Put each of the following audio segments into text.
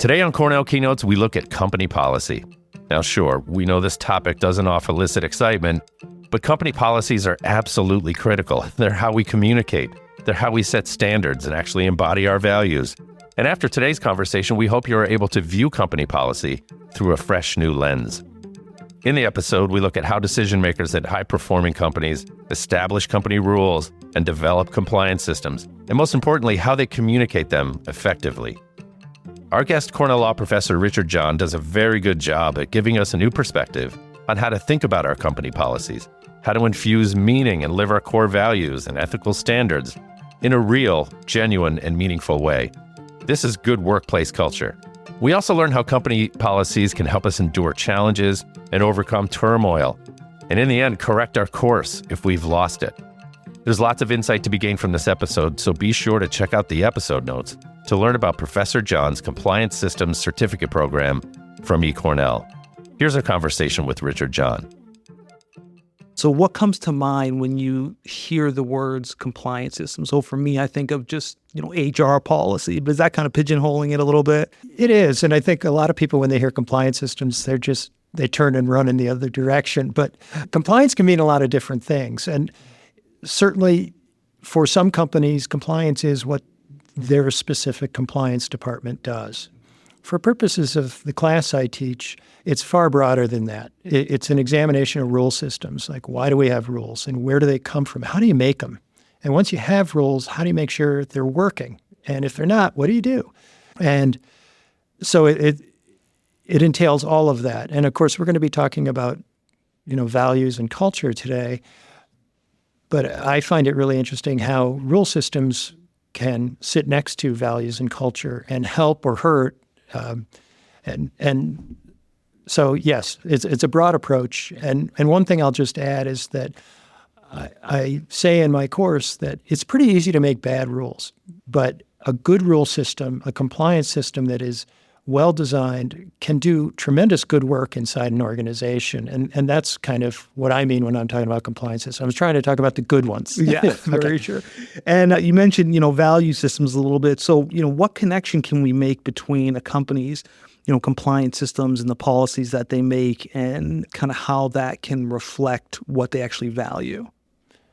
Today on Cornell Keynotes, we look at company policy. Now, sure, we know this topic doesn't offer illicit excitement, but company policies are absolutely critical. They're how we communicate. They're how we set standards and actually embody our values. And after today's conversation, we hope you are able to view company policy through a fresh new lens. In the episode, we look at how decision makers at high-performing companies establish company rules and develop compliance systems, and most importantly, how they communicate them effectively. Our guest, Cornell Law Professor Richard John, does a very good job at giving us a new perspective on how to think about our company policies, how to infuse meaning and live our core values and ethical standards in a real, genuine, and meaningful way. This is good workplace culture. We also learn how company policies can help us endure challenges and overcome turmoil, and in the end, correct our course if we've lost it. There's lots of insight to be gained from this episode, so be sure to check out the episode notes to learn about Professor John's Compliance Systems Certificate Program from eCornell. Here's our conversation with Richard John. So what comes to mind when you hear the words compliance system? So for me, I think of just, HR policy, but is that kind of pigeonholing it a little bit? It is. And I think a lot of people, when they hear compliance systems, they turn and run in the other direction. But compliance can mean a lot of different things. And certainly for some companies, compliance is what their specific compliance department does. For purposes of the class I teach, it's far broader than that. It's an examination of rule systems, like why do we have rules and where do they come from? How do you make them? And once you have rules, how do you make sure they're working? And if they're not, what do you do? And so it entails all of that. And of course, we're going to be talking about, values and culture today. But I find it really interesting how rule systems can sit next to values and culture and help or hurt. And so, yes, it's a broad approach. And one thing I'll just add is that I say in my course that it's pretty easy to make bad rules, but a good rule system, a compliance system that is well-designed can do tremendous good work inside an organization. And that's kind of what I mean when I'm talking about compliance systems. I was trying to talk about the good ones. Yeah, very sure. And you mentioned, value systems a little bit. So, what connection can we make between a company's, compliance systems and the policies that they make and kind of how that can reflect what they actually value?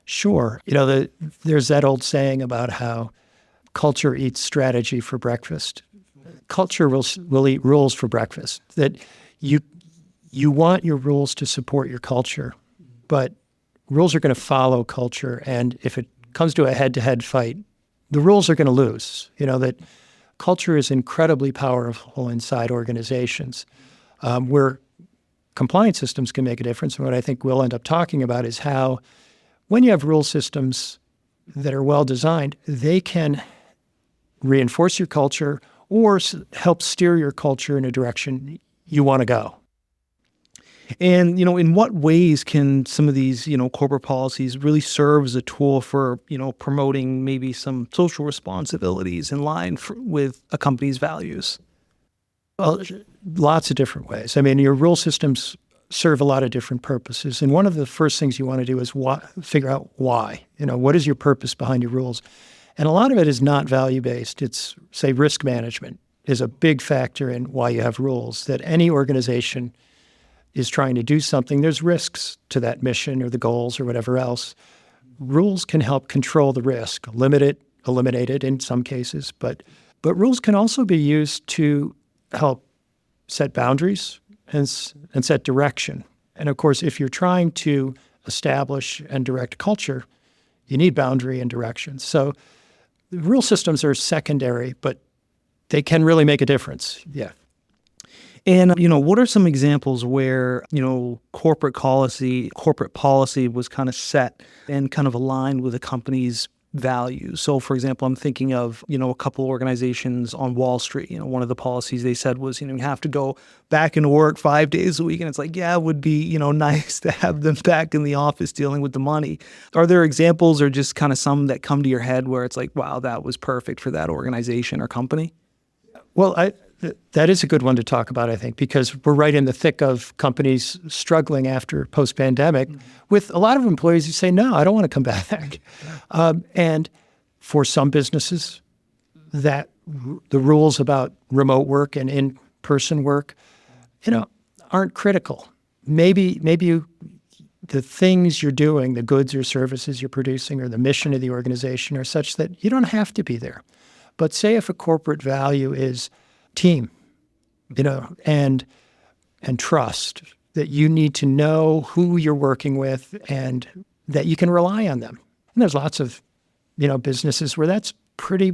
Sure. There's that old saying about how culture eats strategy for breakfast. Culture will eat rules for breakfast. That you want your rules to support your culture, but rules are going to follow culture. And if it comes to a head-to-head fight, the rules are going to lose. That culture is incredibly powerful inside organizations, where compliance systems can make a difference. And what I think we'll end up talking about is how when you have rule systems that are well-designed, they can reinforce your culture or help steer your culture in a direction you want to go. And, in what ways can some of these, corporate policies really serve as a tool for, promoting maybe some social responsibilities in line with a company's values? Well, lots of different ways. I mean, your rule systems serve a lot of different purposes. And one of the first things you want to do is figure out why. What is your purpose behind your rules? And a lot of it is not value-based. It's, say, risk management is a big factor in why you have rules, that any organization is trying to do something. There's risks to that mission or the goals or whatever else. Rules can help control the risk, limit it, eliminate it in some cases. But rules can also be used to help set boundaries and set direction. And of course, if you're trying to establish and direct culture, you need boundary and direction. So rule systems are secondary, but they can really make a difference. Yeah. And, what are some examples where, corporate policy was kind of set and kind of aligned with a company's values? So, for example, I'm thinking of, a couple organizations on Wall Street. One of the policies they said was, you have to go back into work 5 days a week. And it's like, yeah, it would be, nice to have them back in the office dealing with the money. Are there examples or just kind of some that come to your head where it's like, wow, that was perfect for that organization or company? Well, that is a good one to talk about, I think, because we're right in the thick of companies struggling after post-pandemic with a lot of employees who say, no, I don't want to come back. And for some businesses, that the rules about remote work and in-person work, aren't critical. Maybe the things you're doing, the goods or services you're producing, or the mission of the organization are such that you don't have to be there. But say if a corporate value is team, and trust, that you need to know who you're working with and that you can rely on them. And there's lots of, businesses where that's pretty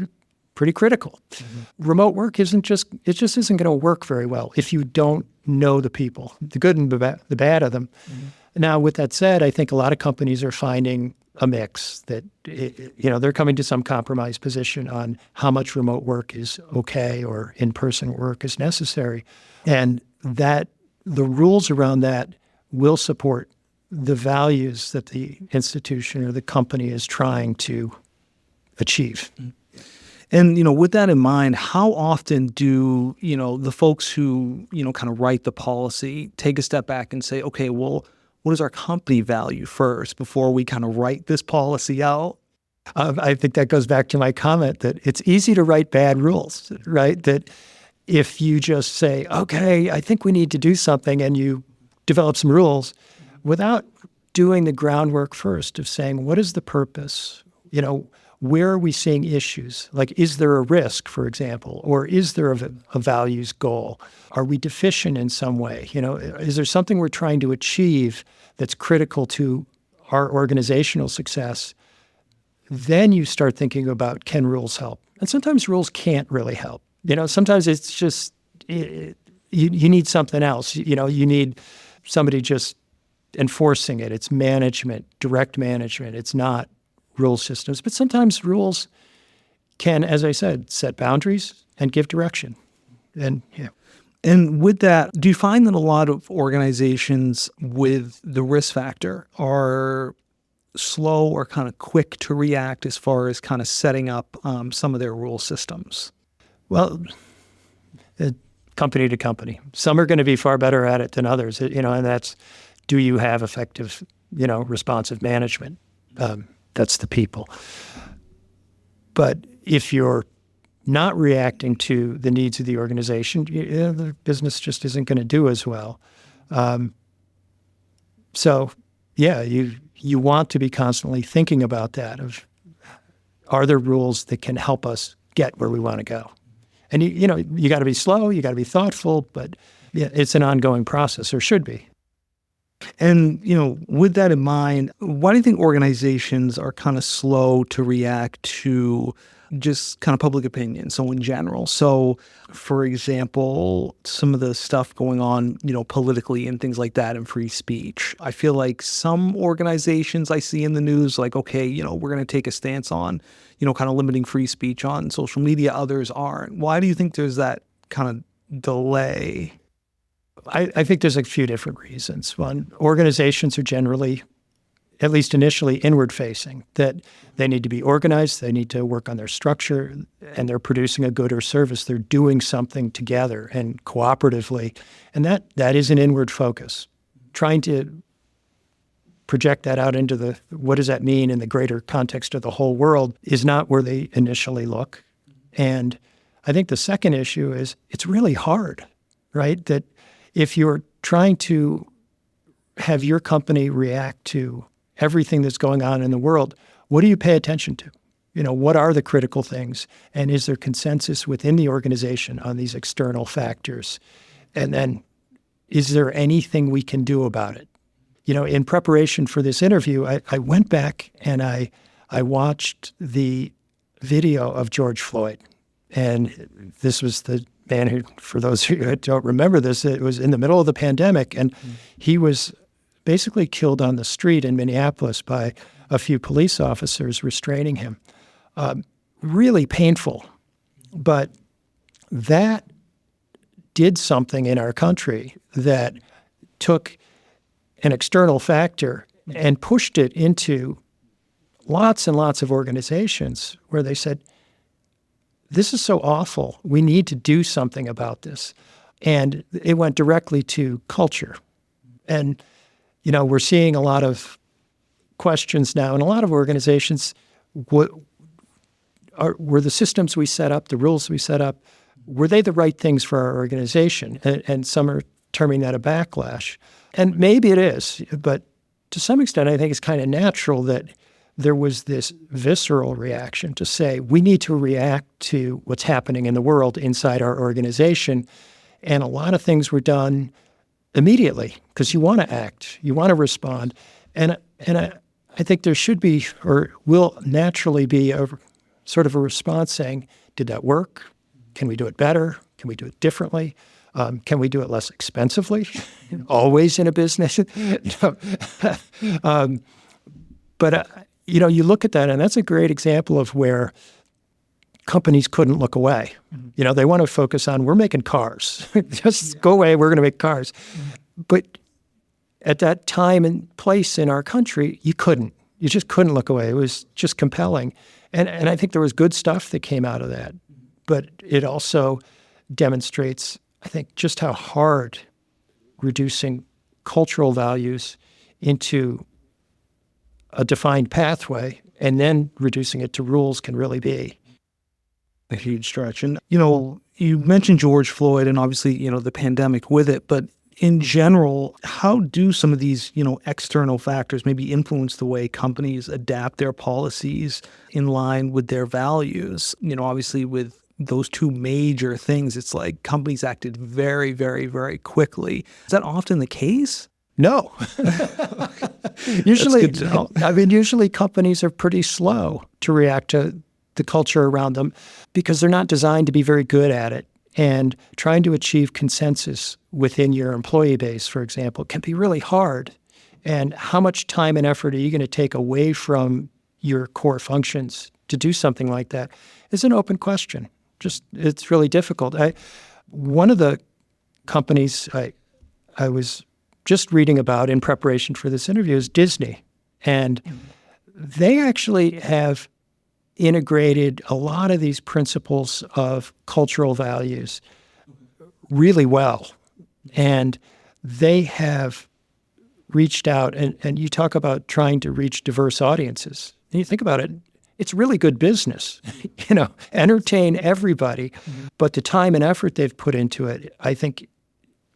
critical. Mm-hmm. Remote work just isn't going to work very well if you don't know the people, the good and the bad of them. Mm-hmm. Now, with that said, I think a lot of companies are finding a mix that, they're coming to some compromise position on how much remote work is okay or in-person work is necessary. And that the rules around that will support the values that the institution or the company is trying to achieve. And, with that in mind, how often do, the folks who, kind of write the policy take a step back and say, okay, well, what is our company value first before we kind of write this policy out? I think that goes back to my comment that it's easy to write bad rules, right? That if you just say, okay, I think we need to do something, and you develop some rules without doing the groundwork first of saying, what is the purpose? Where are we seeing issues? Like, is there a risk, for example, or is there a values goal? Are we deficient in some way? Is there something we're trying to achieve that's critical to our organizational success? Then you start thinking about, can rules help? And sometimes rules can't really help. Sometimes it's just, you need something else. You need somebody just enforcing it. It's management, direct management. It's not rule systems. But sometimes rules can, as I said, set boundaries and give direction. And with that, do you find that a lot of organizations with the risk factor are slow or kind of quick to react as far as kind of setting up some of their rule systems? Well, company to company. Some are going to be far better at it than others, and that's, do you have effective, responsive management? That's the people. But if you're not reacting to the needs of the organization, the business just isn't going to do as well. You want to be constantly thinking about that of, are there rules that can help us get where we want to go? And you got to be slow, you got to be thoughtful, but it's an ongoing process, or should be. And, with that in mind, why do you think organizations are kind of slow to react to just kind of public opinion? So in general, for example, some of the stuff going on, politically and things like that and free speech. I feel like some organizations I see in the news, like, okay, we're going to take a stance on, kind of limiting free speech on social media. Others aren't. Why do you think there's that kind of delay? I think there's a few different reasons. One, organizations are generally, at least initially, inward-facing, that they need to be organized, they need to work on their structure, and they're producing a good or service. They're doing something together and cooperatively, and that is an inward focus. Trying to project that out into what does that mean in the greater context of the whole world is not where they initially look. And I think the second issue is it's really hard, right? That if you're trying to have your company react to everything that's going on in the world, what do you pay attention to? What are the critical things? And is there consensus within the organization on these external factors? And then is there anything we can do about it? In preparation for this interview, I went back and I watched the video of George Floyd. And this was the man who, for those who don't remember this, it was in the middle of the pandemic, and he was basically killed on the street in Minneapolis by a few police officers restraining him. Really painful. But that did something in our country that took an external factor and pushed it into lots and lots of organizations where they said, this is so awful. We need to do something about this. And it went directly to culture. And, we're seeing a lot of questions now in a lot of organizations. were the systems we set up, the rules we set up, were they the right things for our organization? And some are terming that a backlash. And maybe it is, but to some extent, I think it's kind of natural that there was this visceral reaction to say, we need to react to what's happening in the world inside our organization. And a lot of things were done immediately because you want to act, you want to respond. And I think there should be, or will naturally be, a sort of a response saying, did that work? Can we do it better? Can we do it differently? Can we do it less expensively? Always in a business. But you look at that, and that's a great example of where companies couldn't look away. Mm-hmm. They want to focus on, we're making cars. Just go away, we're going to make cars. Mm-hmm. But at that time and place in our country, you couldn't. You just couldn't look away. It was just compelling. And I think there was good stuff that came out of that. But it also demonstrates, I think, just how hard reducing cultural values into a defined pathway and then reducing it to rules can really be. A huge stretch. And, you mentioned George Floyd and obviously, the pandemic with it, but in general, how do some of these, external factors maybe influence the way companies adapt their policies in line with their values? Obviously with those two major things, it's like companies acted very, very, very quickly. Is that often the case? No. Usually companies are pretty slow to react to the culture around them because they're not designed to be very good at it. And trying to achieve consensus within your employee base, for example, can be really hard. And how much time and effort are you going to take away from your core functions to do something like that is an open question. It's really difficult. One of the companies I was just reading about in preparation for this interview is Disney. And they actually have integrated a lot of these principles of cultural values really well. And they have reached out, and you talk about trying to reach diverse audiences. And you think about it, it's really good business, entertain everybody. Mm-hmm. But the time and effort they've put into it, I think,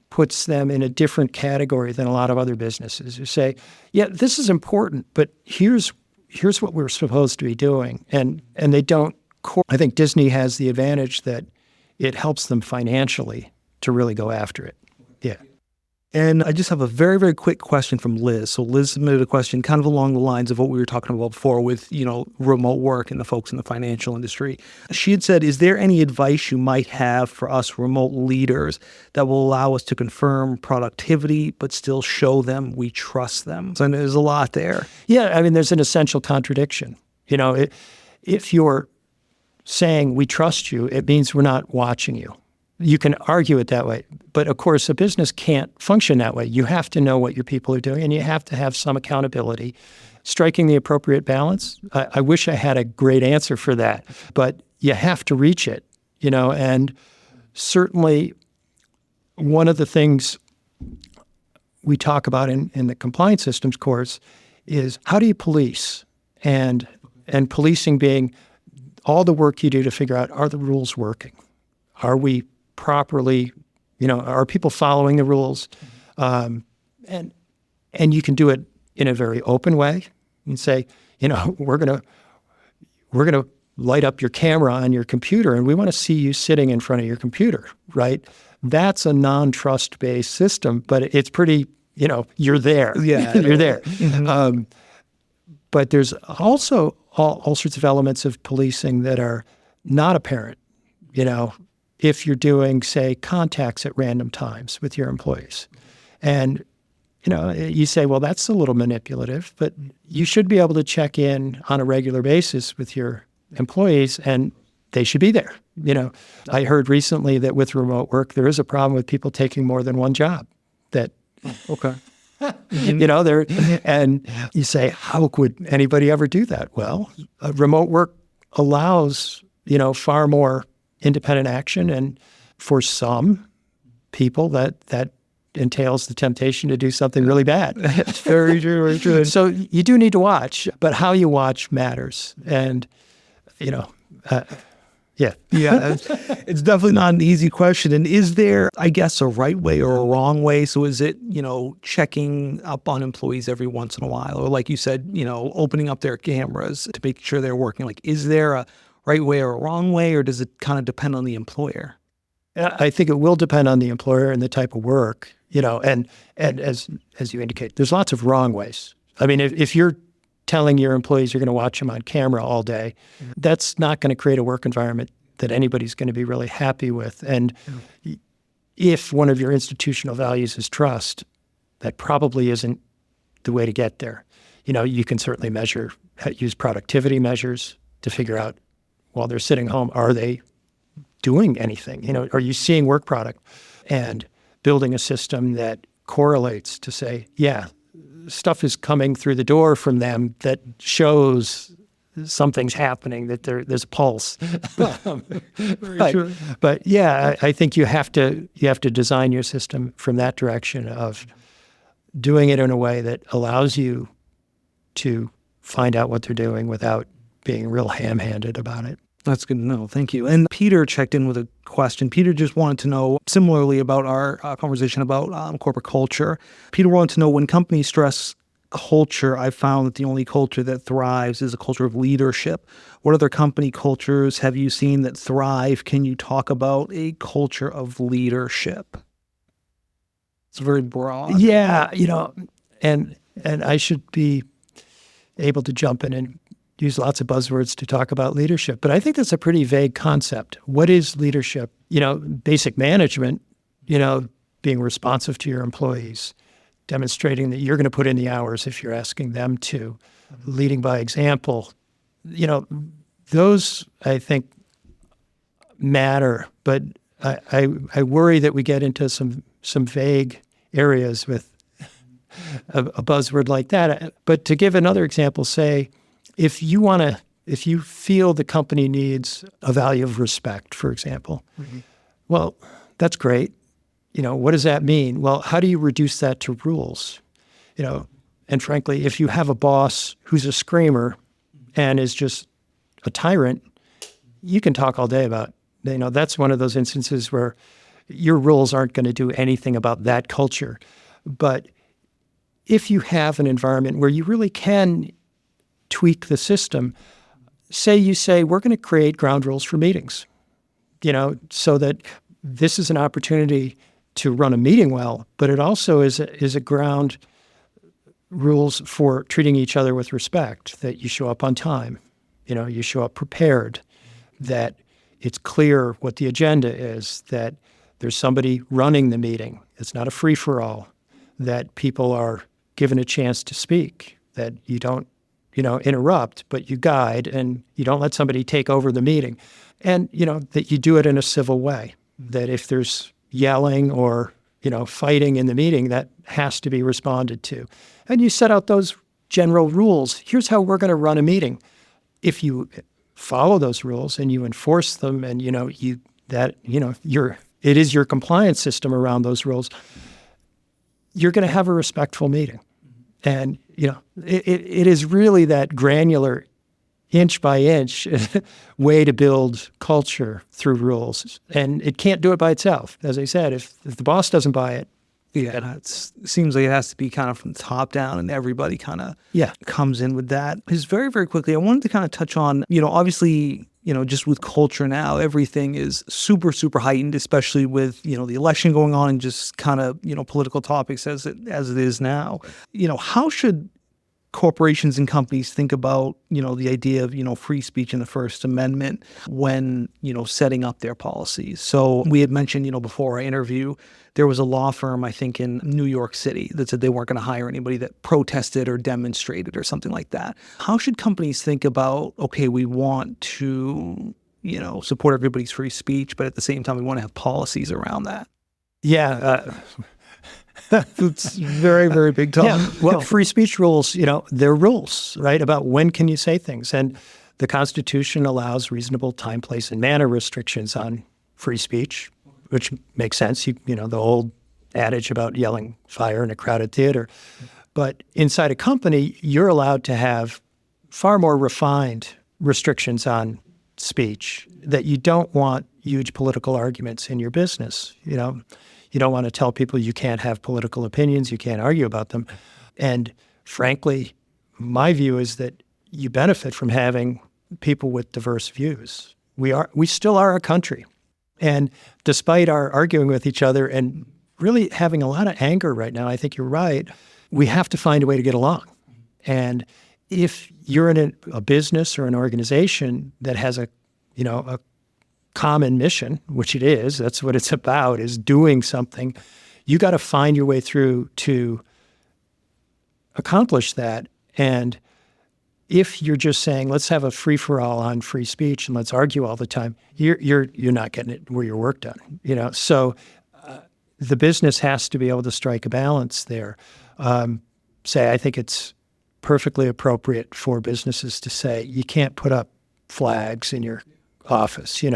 puts them in a different category than a lot of other businesses who say, yeah, this is important, but here's what we're supposed to be doing. And they don't. I think Disney has the advantage that it helps them financially to really go after it. Yeah. And I just have a very, very quick question from Liz. So Liz submitted a question kind of along the lines of what we were talking about before with, remote work and the folks in the financial industry. She had said, is there any advice you might have for us remote leaders that will allow us to confirm productivity, but still show them we trust them? So there's a lot there. Yeah, there's an essential contradiction. If you're saying we trust you, it means we're not watching you. You can argue it that way. But of course, a business can't function that way. You have to know what your people are doing, and you have to have some accountability. Striking the appropriate balance, I wish I had a great answer for that, but you have to reach it, and certainly one of the things we talk about in the compliance systems course is how do you police? And policing being all the work you do to figure out, are the rules working? Are we properly, are people following the rules? And you can do it in a very open way. You can say, we're gonna light up your camera on your computer, and we want to see you sitting in front of your computer, right? That's a non-trust-based system, but it's pretty, you're there. Yeah, you're there. Mm-hmm. But there's also all sorts of elements of policing that are not apparent, if you're doing, say, contacts at random times with your employees. And, you say, well, that's a little manipulative, but you should be able to check in on a regular basis with your employees, and they should be there. I heard recently that with remote work, there is a problem with people taking more than one job. Okay. And you say, how could anybody ever do that? Well, remote work allows, far more independent action. And for some people, that entails the temptation to do something really bad. It's very true, very true. So you do need to watch, but how you watch matters. And, Yeah. Yeah, it's definitely not an easy question. And is there, I guess, a right way or a wrong way? So is it, checking up on employees every once in a while? Or like you said, opening up their cameras to make sure they're working? Like, is there a right way or a wrong way, or does it kind of depend on the employer? I think it will depend on the employer and the type of work, and as you indicate, there's lots of wrong ways. I mean, if you're telling your employees you're going to watch them on camera all day, that's not going to create a work environment that anybody's going to be really happy with. And if one of your institutional values is trust, that probably isn't the way to get there. You can certainly use productivity measures to figure out while they're sitting home, are they doing anything? Are you seeing work product? And building a system that correlates to say, yeah, stuff is coming through the door from them that shows something's happening, that there's a pulse. But yeah, I think you have to design your system from that direction of doing it in a way that allows you to find out what they're doing without being real ham-handed about it. That's good to know. Thank you. And Peter checked in with a question. Peter just wanted to know, similarly about our conversation about corporate culture. Peter wanted to know, when companies stress culture, I found that the only culture that thrives is a culture of leadership. What other company cultures have you seen that thrive? Can you talk about a culture of leadership? It's very broad. Yeah, and I should be able to jump in and use lots of buzzwords to talk about leadership. But I think that's a pretty vague concept. What is leadership? Basic management, being responsive to your employees, demonstrating that you're going to put in the hours if you're asking them to, leading by example. Those, I think, matter. But I worry that we get into some vague areas with a buzzword like that. But to give another example, say, if you feel the company needs a value of respect, for example, well, that's great. What does that mean? Well, how do you reduce that to rules? And frankly, if you have a boss who's a screamer and is just a tyrant, you can talk all day about, that's one of those instances where your rules aren't going to do anything about that culture. But if you have an environment where you really can tweak the system, you say, we're going to create ground rules for meetings, so that this is an opportunity to run a meeting well, but it also is a ground rules for treating each other with respect, that you show up on time, you show up prepared, that it's clear what the agenda is, that there's somebody running the meeting. It's not a free-for-all, that people are given a chance to speak, that you don't interrupt, but you guide, and you don't let somebody take over the meeting. And, that you do it in a civil way, that if there's yelling or, fighting in the meeting, that has to be responded to. And you set out those general rules. Here's how we're going to run a meeting. If you follow those rules and you enforce them, and, it is your compliance system around those rules, you're going to have a respectful meeting. And, it is really that granular, inch by inch way to build culture through rules. And it can't do it by itself. As I said, if the boss doesn't buy it. Yeah, it seems like it has to be kind of from the top down, and everybody kind of comes in with that. Just very, very quickly, I wanted to kind of touch on, obviously, just with culture now, everything is super, super heightened, especially with, the election going on and just kind of, political topics as it is now. How should corporations and companies think about, the idea of, free speech and the First Amendment when, setting up their policies? So we had mentioned, before our interview, there was a law firm, I think, in New York City that said they weren't going to hire anybody that protested or demonstrated or something like that. How should companies think about, okay, we want to, support everybody's free speech, but at the same time, we want to have policies around that? Yeah. It's very, very big topic. Yeah. Well, free speech rules, they're rules, right, about when can you say things. And the Constitution allows reasonable time, place, and manner restrictions on free speech, which makes sense. The old adage about yelling fire in a crowded theater. But inside a company, you're allowed to have far more refined restrictions on speech, that you don't want huge political arguments in your business. You don't want to tell people you can't have political opinions, you can't argue about them. And frankly, my view is that you benefit from having people with diverse views. We still are a country. And despite our arguing with each other and really having a lot of anger right now, I think you're right, we have to find a way to get along. And if you're in a business or an organization that has a common mission, which it is, that's what it's about, is doing something, you got to find your way through to accomplish that. And if you're just saying, let's have a free-for-all on free speech and let's argue all the time, you're not getting it where your work done. So the business has to be able to strike a balance there. I think it's perfectly appropriate for businesses to say you can't put up flags in your office. You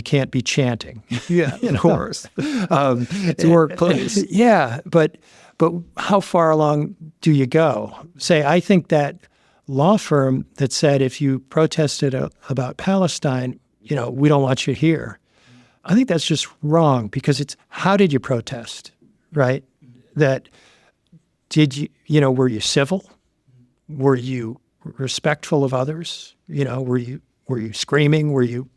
can't be chanting. Yeah, of course. It's a workplace. Yeah, but how far along do you go? I think that law firm that said if you protested about Palestine, we don't want you here. I think that's just wrong, because it's how did you protest, right? That did you, were you civil? Were you respectful of others? Were you screaming? Were you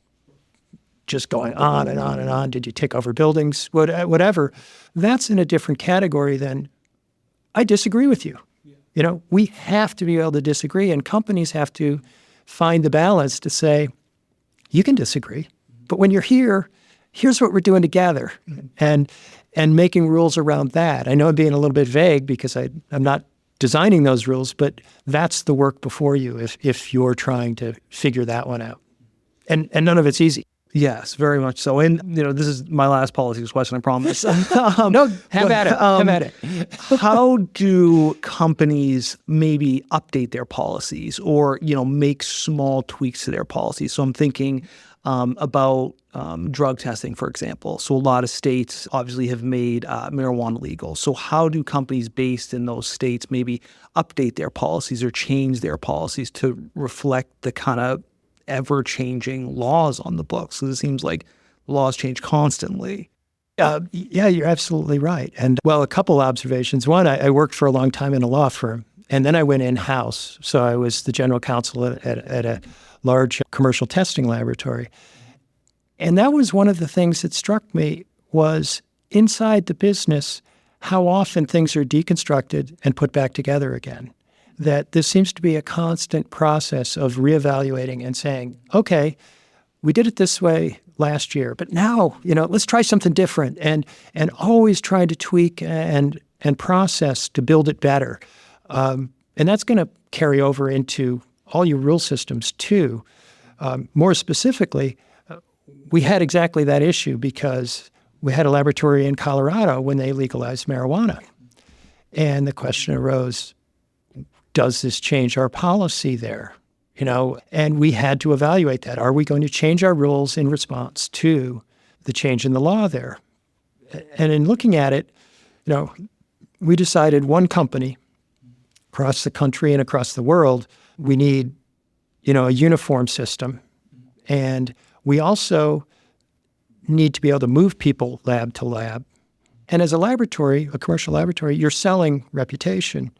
just going on and on and on? Did you take over buildings? Whatever. That's in a different category than I disagree with you. We have to be able to disagree, and companies have to find the balance to say, you can disagree, but when you're here, here's what we're doing together, and making rules around that. I know I'm being a little bit vague because I'm not designing those rules, but that's the work before you if you're trying to figure that one out. And none of it's easy. Yes, very much so. And, this is my last policies question, I promise. No, have at it. How do companies maybe update their policies or, make small tweaks to their policies? So I'm thinking about drug testing, for example. So a lot of states obviously have made marijuana legal. So how do companies based in those states maybe update their policies or change their policies to reflect the kind of ever-changing laws on the books? So it seems like laws change constantly. Yeah, you're absolutely right. And a couple observations. One, I worked for a long time in a law firm, and then I went in-house. So I was the general counsel at a large commercial testing laboratory. And that was one of the things that struck me was inside the business, how often things are deconstructed and put back together again. That this seems to be a constant process of reevaluating and saying, okay, we did it this way last year, but now, let's try something different, and always try to tweak and process to build it better. And that's going to carry over into all your rule systems too. More specifically, we had exactly that issue because we had a laboratory in Colorado when they legalized marijuana. And the question arose, does this change our policy there? And we had to evaluate that. Are we going to change our rules in response to the change in the law there? And in looking at it, we decided one company across the country and across the world, we need, a uniform system. And we also need to be able to move people lab to lab. And as a laboratory, a commercial laboratory, you're selling reputation.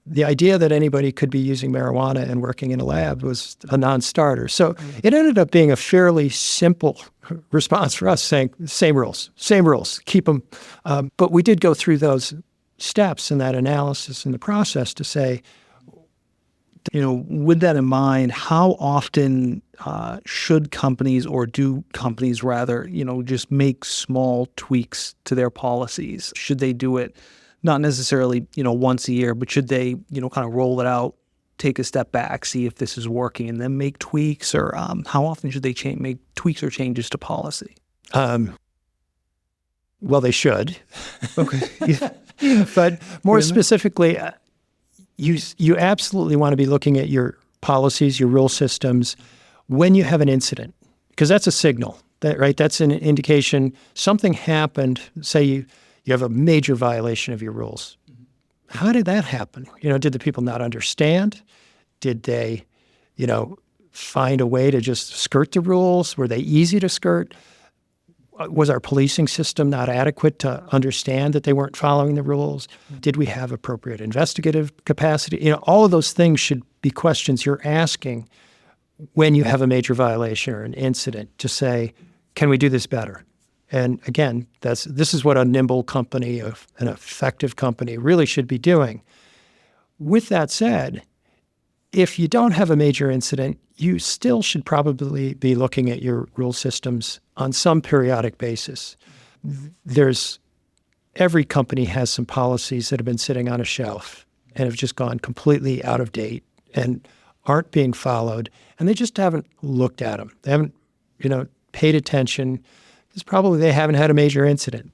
The idea that anybody could be using marijuana and working in a lab was a non-starter. So it ended up being a fairly simple response for us, saying, same rules, keep them. But we did go through those steps in that analysis and the process to say, with that in mind, how often should companies, or do companies rather, just make small tweaks to their policies? Should they do it not necessarily, once a year, but should they, kind of roll it out, take a step back, see if this is working, and then make tweaks? Or how often should they make tweaks or changes to policy? Well, they should. Okay. But more specifically, you absolutely want to be looking at your policies, your rule systems, when you have an incident, because that's a signal, right? That's an indication something happened. Say you have a major violation of your rules. How did that happen? Did the people not understand? Did they, find a way to just skirt the rules? Were they easy to skirt? Was our policing system not adequate to understand that they weren't following the rules? Did we have appropriate investigative capacity? All of those things should be questions you're asking when you have a major violation or an incident to say, can we do this better? And again, this is what a nimble company, an effective company really should be doing. With that said, if you don't have a major incident, you still should probably be looking at your rule systems on some periodic basis. Every company has some policies that have been sitting on a shelf and have just gone completely out of date and aren't being followed, and they just haven't looked at them. They haven't, paid attention because probably they haven't had a major incident.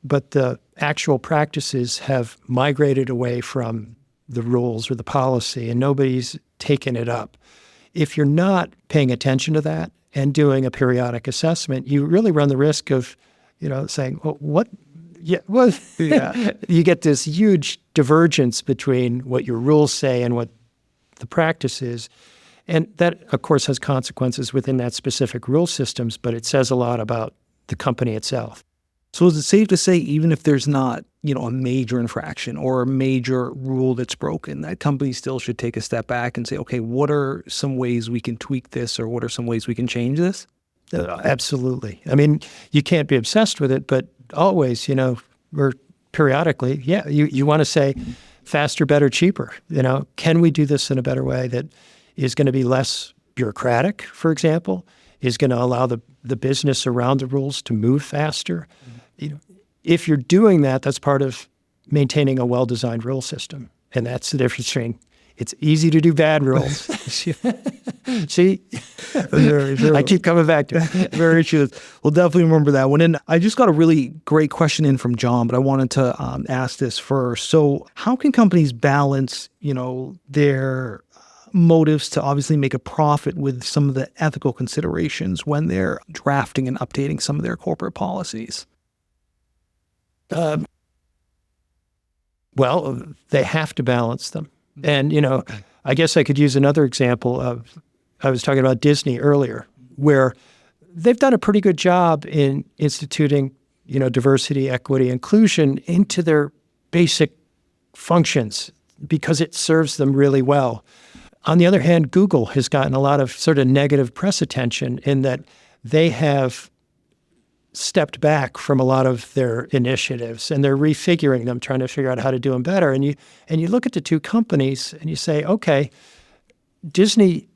But the actual practices have migrated away from the rules or the policy, and nobody's taken it up. If you're not paying attention to that and doing a periodic assessment, you really run the risk of, saying, well, what? Yeah, well, yeah. You get this huge divergence between what your rules say and what the practice is. And that, of course, has consequences within that specific rule systems, but it says a lot about the company itself. So is it safe to say, even if there's not, a major infraction or a major rule that's broken, that companies still should take a step back and say, okay, what are some ways we can tweak this, or what are some ways we can change this? Absolutely. I mean, you can't be obsessed with it, but always, or periodically, you want to say faster, better, cheaper. Can we do this in a better way that is going to be less bureaucratic, for example, is going to allow the business around the rules to move faster? If you're doing that, that's part of maintaining a well-designed rule system. And that's the difference between it's easy to do bad rules. See? I keep coming back to it. Very true. We'll definitely remember that one. And I just got a really great question in from John, but I wanted to ask this first. So how can companies balance, their motives to obviously make a profit with some of the ethical considerations when they're drafting and updating some of their corporate policies? Well, they have to balance them. And, I guess I could use another example I was talking about Disney earlier, where they've done a pretty good job in instituting, diversity, equity, inclusion into their basic functions because it serves them really well. On the other hand, Google has gotten a lot of sort of negative press attention in that they have stepped back from a lot of their initiatives and they're refiguring them, trying to figure out how to do them better. And you look at the two companies and you say, okay, Disney,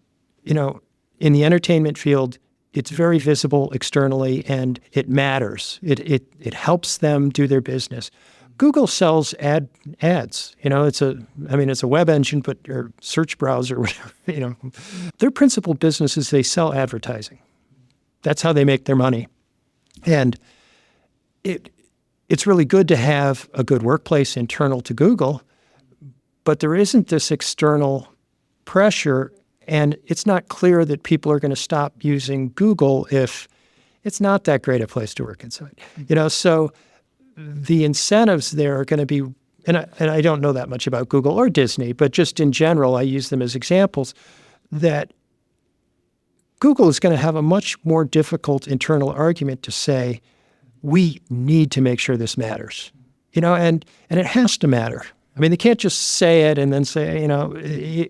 in the entertainment field, it's very visible externally and it matters. It helps them do their business. Google sells ads. It's a web engine, but or search browser, whatever. Their principal business is they sell advertising. That's how they make their money. And it's really good to have a good workplace internal to Google, but there isn't this external pressure, and it's not clear that people are going to stop using Google if it's not that great a place to work inside. So the incentives there are going to be, and I don't know that much about Google or Disney, but just in general, I use them as examples, that Google is going to have a much more difficult internal argument to say, we need to make sure this matters, and it has to matter. I mean, they can't just say it and then say,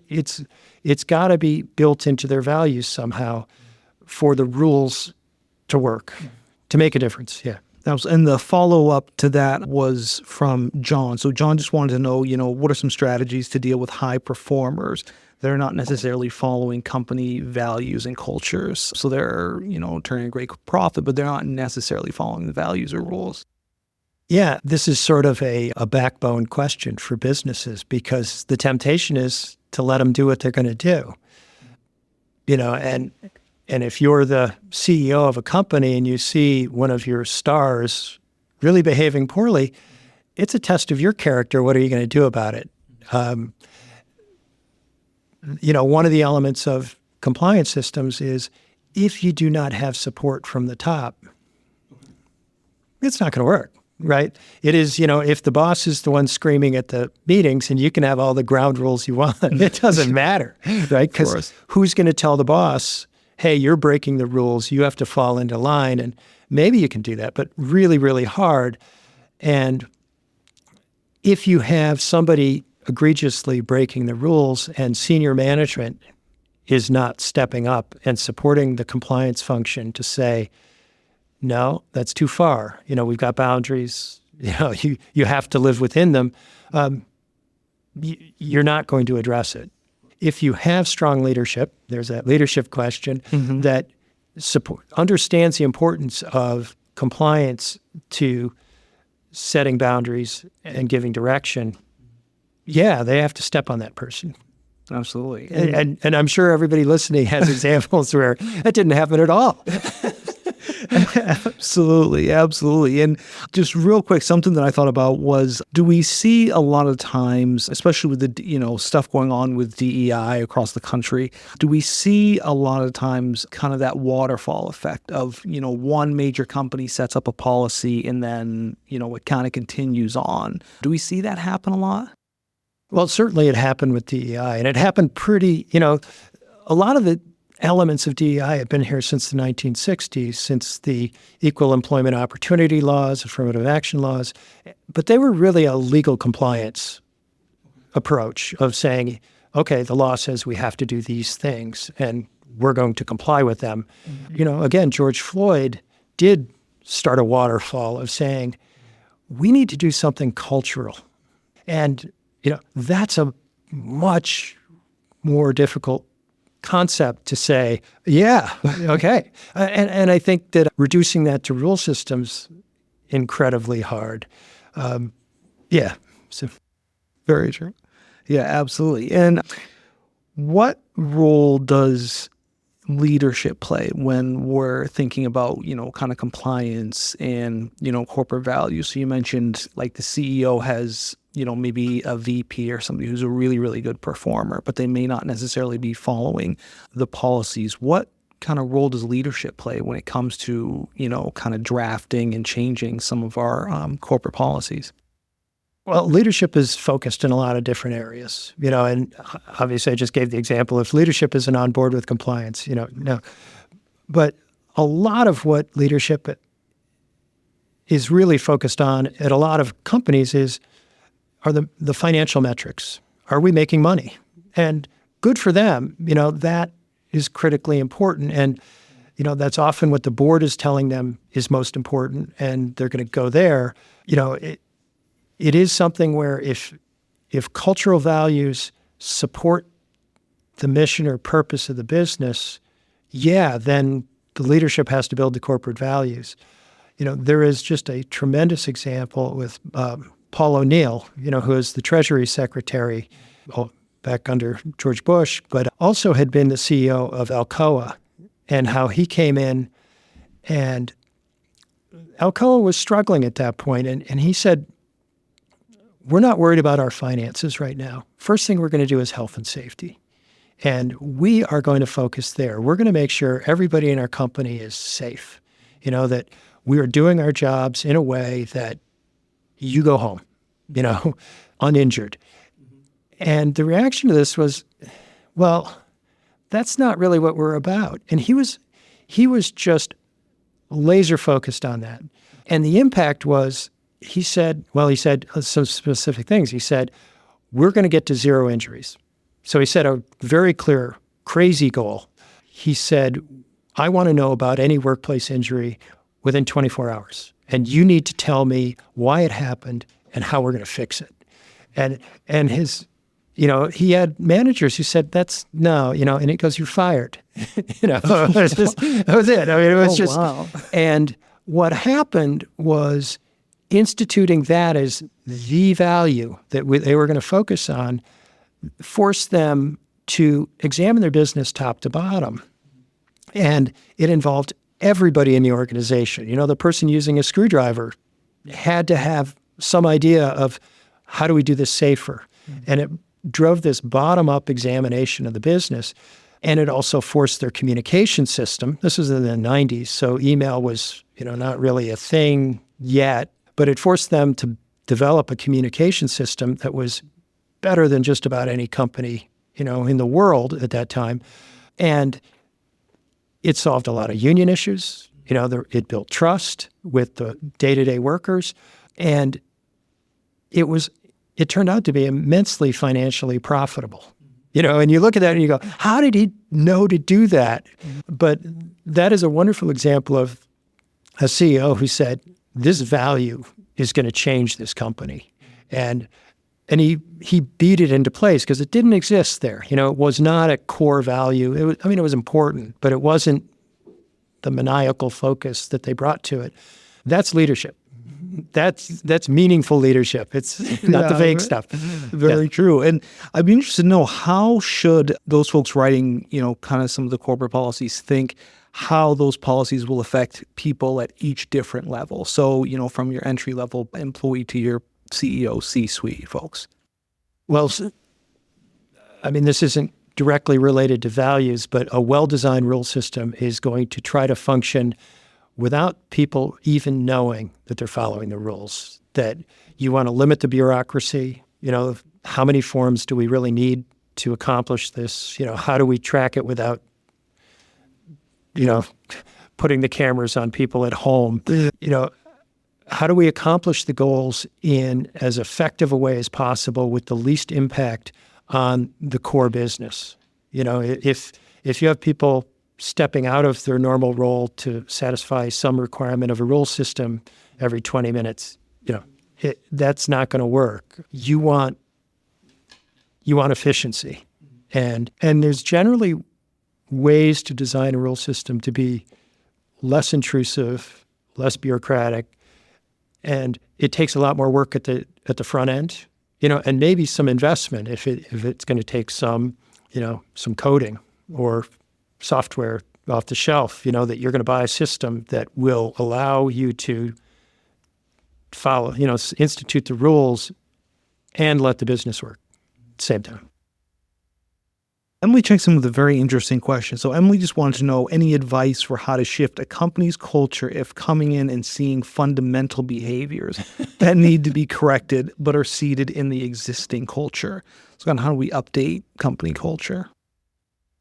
it's got to be built into their values somehow for the rules to work, to make a difference. Yeah. And the follow-up to that was from John. So John just wanted to know, what are some strategies to deal with high performers that are not necessarily following company values and cultures? So they're, turning a great profit, but they're not necessarily following the values or rules. Yeah, this is sort of a backbone question for businesses because the temptation is to let them do what they're going to do. And if you're the CEO of a company and you see one of your stars really behaving poorly, it's a test of your character. What are you going to do about it? One of the elements of compliance systems is if you do not have support from the top, it's not going to work. right? It is, if the boss is the one screaming at the meetings and you can have all the ground rules you want, it doesn't matter, right? Because who's going to tell the boss, hey, you're breaking the rules, you have to fall into line? And maybe you can do that, but really, really hard. And if you have somebody egregiously breaking the rules and senior management is not stepping up and supporting the compliance function to say, no, that's too far. We've got boundaries. You have to live within them. You're not going to address it. If you have strong leadership, there's that leadership question that understands the importance of compliance to setting boundaries and giving direction. Yeah, they have to step on that person. Absolutely. And I'm sure everybody listening has examples where that didn't happen at all. Absolutely. And just real quick, something that I thought about was, do we see a lot of times, especially with the, stuff going on with DEI across the country, do we see a lot of times kind of that waterfall effect of, one major company sets up a policy and then, it kind of continues on? Do we see that happen a lot? Well, certainly it happened with DEI, and it happened pretty, a lot of the elements of DEI have been here since the 1960s, since the Equal Employment Opportunity laws, affirmative action laws, but they were really a legal compliance approach of saying, okay, the law says we have to do these things, and we're going to comply with them. Again, George Floyd did start a waterfall of saying, we need to do something cultural. And that's a much more difficult concept to say, yeah, okay. And I think that reducing that to rule systems incredibly hard. So very true. Yeah, absolutely. And what role does leadership play when we're thinking about, kind of compliance and, corporate values? So you mentioned like the CEO has, maybe a VP or somebody who's a really, really good performer, but they may not necessarily be following the policies. What kind of role does leadership play when it comes to, kind of drafting and changing some of our corporate policies? Well, leadership is focused in a lot of different areas, and obviously I just gave the example if leadership isn't on board with compliance, no. But a lot of what leadership is really focused on at a lot of companies are the financial metrics. Are we making money? And good for them, that is critically important. And, that's often what the board is telling them is most important, and they're going to go there. It is something where if cultural values support the mission or purpose of the business, then the leadership has to build the corporate values. There is just a tremendous example with Paul O'Neill, who is the Treasury Secretary back under George Bush, but also had been the CEO of Alcoa, and how he came in, and Alcoa was struggling at that point, and he said, we're not worried about our finances right now. First thing we're going to do is health and safety. And we are going to focus there. We're going to make sure everybody in our company is safe, that we are doing our jobs in a way that you go home, uninjured. And the reaction to this was, well, that's not really what we're about. And he was just laser focused on that. And the impact was, he said some specific things. He said, we're going to get to 0 injuries. So he set a very clear, crazy goal. He said, I want to know about any workplace injury within 24 hours. And you need to tell me why it happened and how we're going to fix it. And his, he had managers who said, and he goes, you're fired. That was it. I mean, it was Wow. And what happened was, instituting that as the value that they were going to focus on forced them to examine their business top to bottom. And it involved everybody in the organization. The person using a screwdriver had to have some idea of how do we do this safer. And it drove this bottom-up examination of the business. And it also forced their communication system. This was in the 90s, so email was, not really a thing yet. but it forced them to develop a communication system that was better than just about any company, in the world at that time. And it solved a lot of union issues. It built trust with the day-to-day workers. And it turned out to be immensely financially profitable. And you look at that and you go, how did he know to do that? But that is a wonderful example of a CEO who said, this value is going to change this company. And he beat it into place because it didn't exist there. It was not a core value. It was important, but it wasn't the maniacal focus that they brought to it. That's leadership. That's meaningful leadership. It's not the vague stuff. Very true. And I'd be interested to know, how should those folks writing, kind of some of the corporate policies think how those policies will affect people at each different level? So, from your entry level employee to your CEO, C-suite folks. Well, this isn't directly related to values, but a well-designed rule system is going to try to function without people even knowing that they're following the rules. That you want to limit the bureaucracy. How many forms do we really need to accomplish this? How do we track it without, putting the cameras on people at home? How do we accomplish the goals in as effective a way as possible with the least impact on the core business? If you have people stepping out of their normal role to satisfy some requirement of a rule system every 20 minutes, that's not going to work. You want efficiency. And there's generally ways to design a rule system to be less intrusive, less bureaucratic, and it takes a lot more work at the front end, and maybe some investment if it's going to take some coding or software off the shelf, that you're going to buy a system that will allow you to follow, institute the rules and let the business work at the same time. Emily checks in with a very interesting question. So Emily just wanted to know any advice for how to shift a company's culture if coming in and seeing fundamental behaviors that need to be corrected but are seated in the existing culture. So how do we update company culture?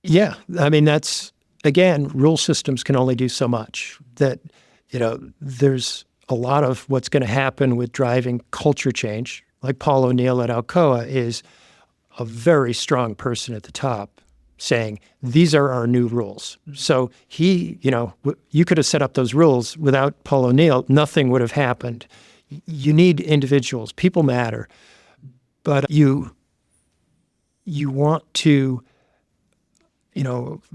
Yeah, that's, again, rule systems can only do so much. That, there's a lot of what's going to happen with driving culture change. Like Paul O'Neill at Alcoa is a very strong person at the top saying, these are our new rules. So he, you could have set up those rules without Paul O'Neill, nothing would have happened. You need individuals, people matter, but you want to,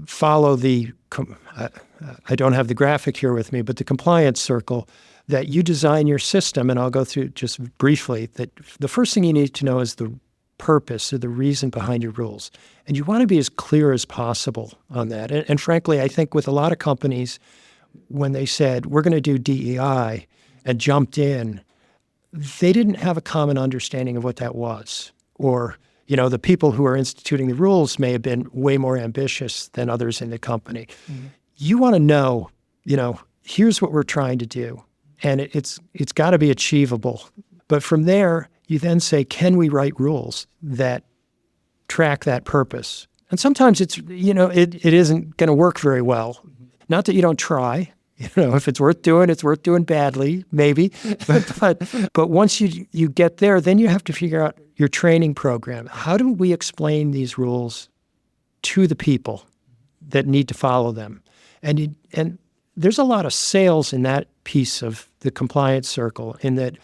follow I don't have the graphic here with me, but the compliance circle that you design your system, and I'll go through just briefly, that the first thing you need to know is the purpose or the reason behind your rules. And you want to be as clear as possible on that. And frankly, I think with a lot of companies, when they said, we're going to do DEI and jumped in, they didn't have a common understanding of what that was. Or, the people who are instituting the rules may have been way more ambitious than others in the company. Mm-hmm. You want to know, here's what we're trying to do. And it's got to be achievable. But from there, you then say, can we write rules that track that purpose? And sometimes it isn't going to work very well. Mm-hmm. Not that you don't try. If it's worth doing badly, maybe. But once you get there, then you have to figure out your training program. How do we explain these rules to the people that need to follow them? And there's a lot of sales in that piece of the compliance circle, in that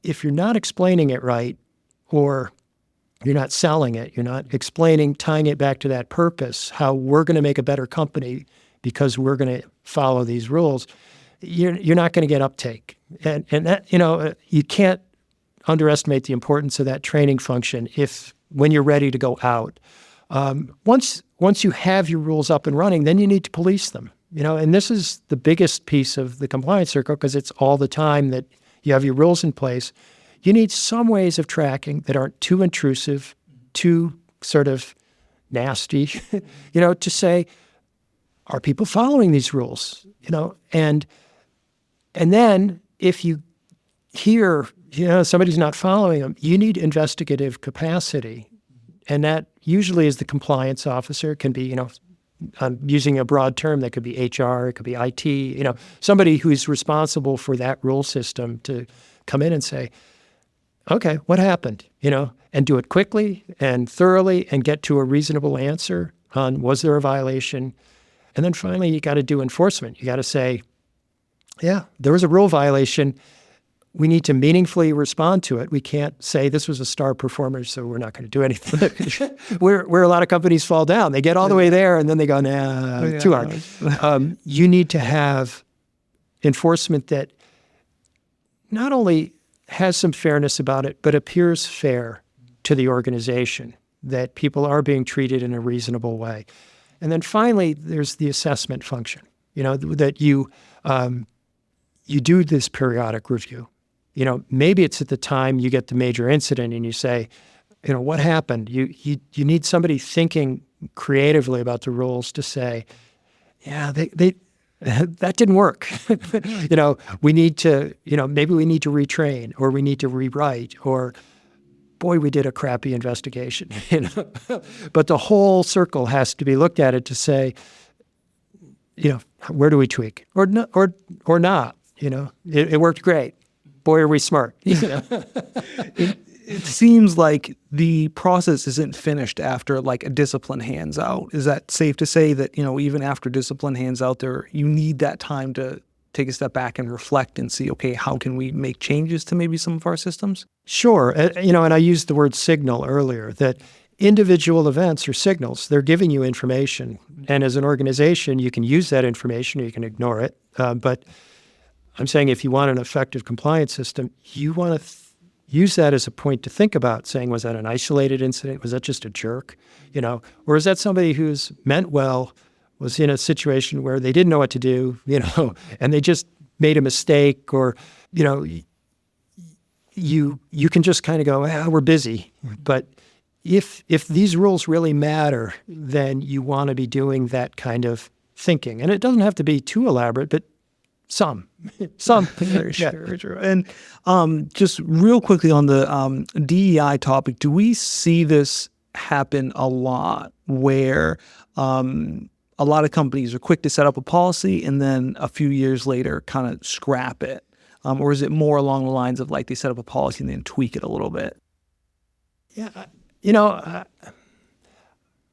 if you're not explaining it right, or you're not selling it, you're not explaining, tying it back to that purpose, how we're going to make a better company because we're going to follow these rules, you're not going to get uptake. And that, you can't underestimate the importance of that training function when you're ready to go out. Once you have your rules up and running, then you need to police them. And this is the biggest piece of the compliance circle, because it's all the time that you have your rules in place. You need some ways of tracking that aren't too intrusive, too sort of nasty, to say, are people following these rules? And then if you here, somebody's not following them. You need investigative capacity. And that usually is the compliance officer. It can be, I'm using a broad term, that could be HR, it could be IT, somebody who's responsible for that rule system to come in and say, okay, what happened, and do it quickly and thoroughly and get to a reasonable answer on was there a violation? And then finally, you got to do enforcement. You got to say, yeah, there was a rule violation. We need to meaningfully respond to it. We can't say this was a star performer, so we're not going to do anything. where a lot of companies fall down. They get all the way there, and then they go, nah, too hard. You need to have enforcement that not only has some fairness about it, but appears fair to the organization, that people are being treated in a reasonable way. And then finally, there's the assessment function, that you do this periodic review. Maybe it's at the time you get the major incident and you say, what happened? You need somebody thinking creatively about the rules to say, yeah, they that didn't work. We need to, maybe we need to retrain, or we need to rewrite, or boy, we did a crappy investigation. But the whole circle has to be looked at it to say, where do we tweak, or not? It worked great. Boy, are we smart. It seems like the process isn't finished after like a discipline hands out. Is that safe to say that, even after discipline hands out there, you need that time to take a step back and reflect and see, okay, how can we make changes to maybe some of our systems? Sure. And I used the word signal earlier, that individual events are signals. They're giving you information. And as an organization, you can use that information or you can ignore it. But I'm saying if you want an effective compliance system, you want to use that as a point to think about, saying, was that an isolated incident? Was that just a jerk? Or is that somebody who's meant well, was in a situation where they didn't know what to do, and they just made a mistake, or, you can just kind of go, we're busy. But if these rules really matter, then you want to be doing that kind of thinking. And it doesn't have to be too elaborate, but some. Very true. And just real quickly on the DEI topic, do we see this happen a lot where a lot of companies are quick to set up a policy and then a few years later kind of scrap it? Or is it more along the lines of like they set up a policy and then tweak it a little bit? Yeah,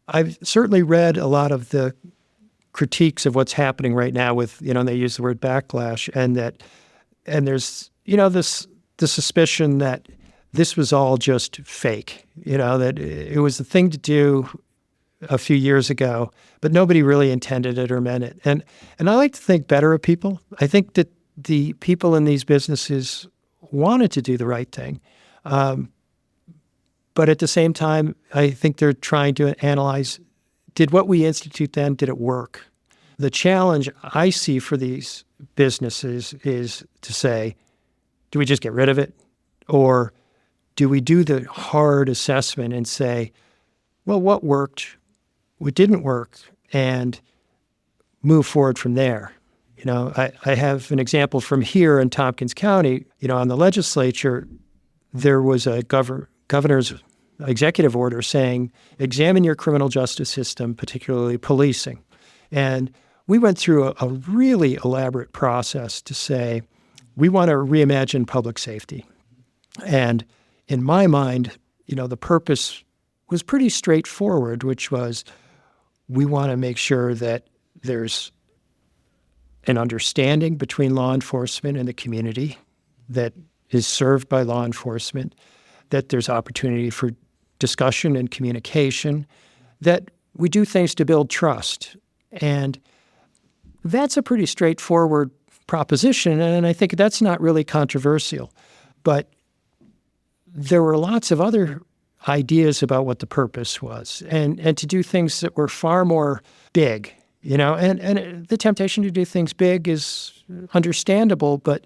I've certainly read a lot of the critiques of what's happening right now with, they use the word backlash, and there's, the suspicion that this was all just fake, that it was the thing to do a few years ago, but nobody really intended it or meant it. And I like to think better of people. I think that the people in these businesses wanted to do the right thing. But at the same time, I think they're trying to analyze, did what we institute then, did it work? The challenge I see for these businesses is to say, do we just get rid of it? Or do we do the hard assessment and say, well, what worked, what didn't work, and move forward from there? I have an example from here in Tompkins County. On the legislature, there was a governor's executive order saying, examine your criminal justice system, particularly policing. And we went through a really elaborate process to say, we want to reimagine public safety. And in my mind, the purpose was pretty straightforward, which was we want to make sure that there's an understanding between law enforcement and the community that is served by law enforcement, that there's opportunity for discussion and communication, that we do things to build trust. And that's a pretty straightforward proposition, and I think that's not really controversial. But there were lots of other ideas about what the purpose was, and to do things that were far more big, and the temptation to do things big is understandable, but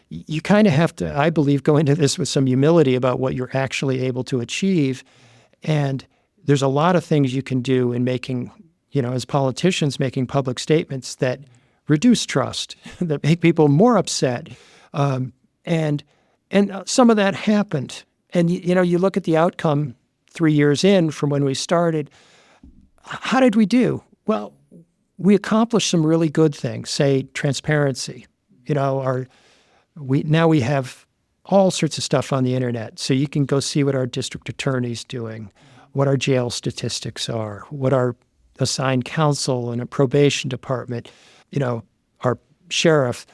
you kind of have to, I believe, go into this with some humility about what you're actually able to achieve. And there's a lot of things you can do in making, as politicians, making public statements that reduce trust, that make people more upset. And And some of that happened. And, you look at the outcome 3 years in from when we started. How did we do? Well, we accomplished some really good things, say transparency. Now we have all sorts of stuff on the internet. So you can go see what our district attorney's doing, what our jail statistics are, what our assigned counsel and a probation department, our sheriff,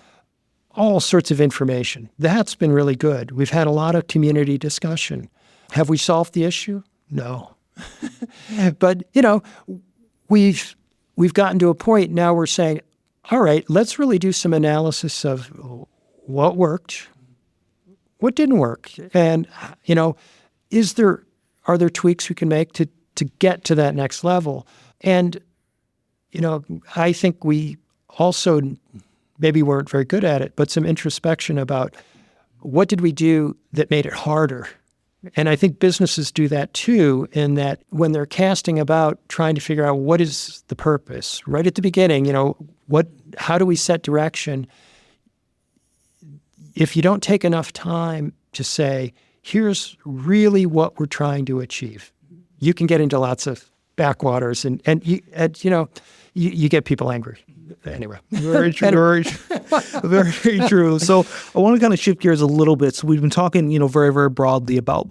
all sorts of information. That's been really good. We've had a lot of community discussion. Have we solved the issue? No. But, we've gotten to a point now we're saying, all right, let's really do some analysis of what worked, what didn't work. And, are there tweaks we can make to get to that next level? And, I think we also maybe weren't very good at it, but some introspection about what did we do that made it harder? And I think businesses do that too, in that when they're casting about trying to figure out what is the purpose, right at the beginning, how do we set direction? If you don't take enough time to say, here's really what we're trying to achieve, you can get into lots of backwaters and you get people angry. Anyway. Very true. Very true. So I want to kind of shift gears a little bit. So we've been talking, very, very broadly about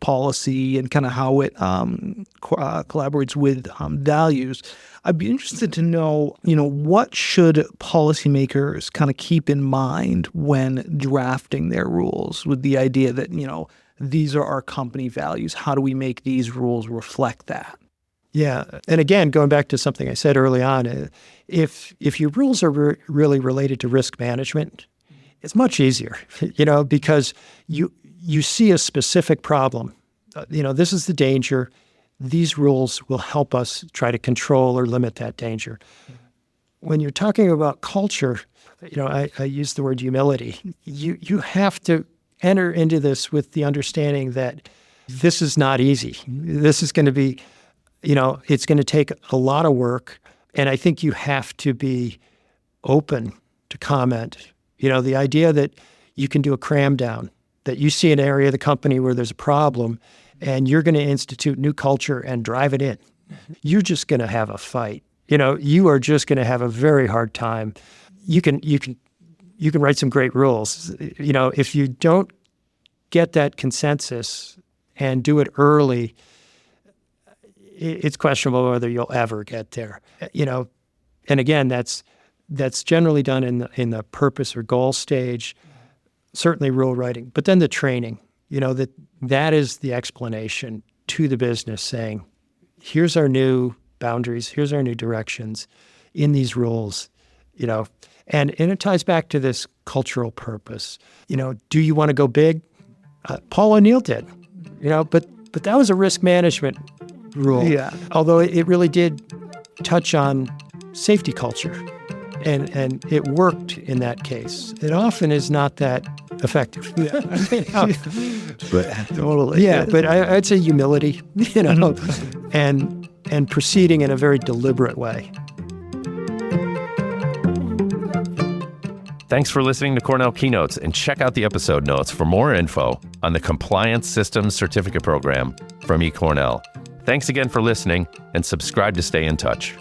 policy and kind of how it collaborates with values. I'd be interested to know, what should policymakers kind of keep in mind when drafting their rules with the idea that, these are our company values. How do we make these rules reflect that? Yeah. And again, going back to something I said early on, if your rules are really related to risk management, it's much easier, because you see a specific problem. This is the danger. These rules will help us try to control or limit that danger. When you're talking about culture, I use the word humility. You have to enter into this with the understanding that this is not easy. This is going to be it's going to take a lot of work, and I think you have to be open to comment. The idea that you can do a cram down, that you see an area of the company where there's a problem, and you're going to institute new culture and drive it in. You're just going to have a fight. You are just going to have a very hard time. You can write some great rules. If you don't get that consensus and do it early, it's questionable whether you'll ever get there. And again, that's generally done in the purpose or goal stage, certainly rule writing, but then the training, that is the explanation to the business saying, here's our new boundaries, here's our new directions in these rules, and it ties back to this cultural purpose. Do you want to go big? Paul O'Neill did, but that was a risk management rule. Yeah. Although it really did touch on safety culture, and it worked in that case. It often is not that effective. Yeah. But totally. Yeah, but I'd say humility, and proceeding in a very deliberate way. Thanks for listening to Cornell Keynotes, and check out the episode notes for more info on the Compliance Systems Certificate Program from eCornell. Thanks again for listening, and subscribe to stay in touch.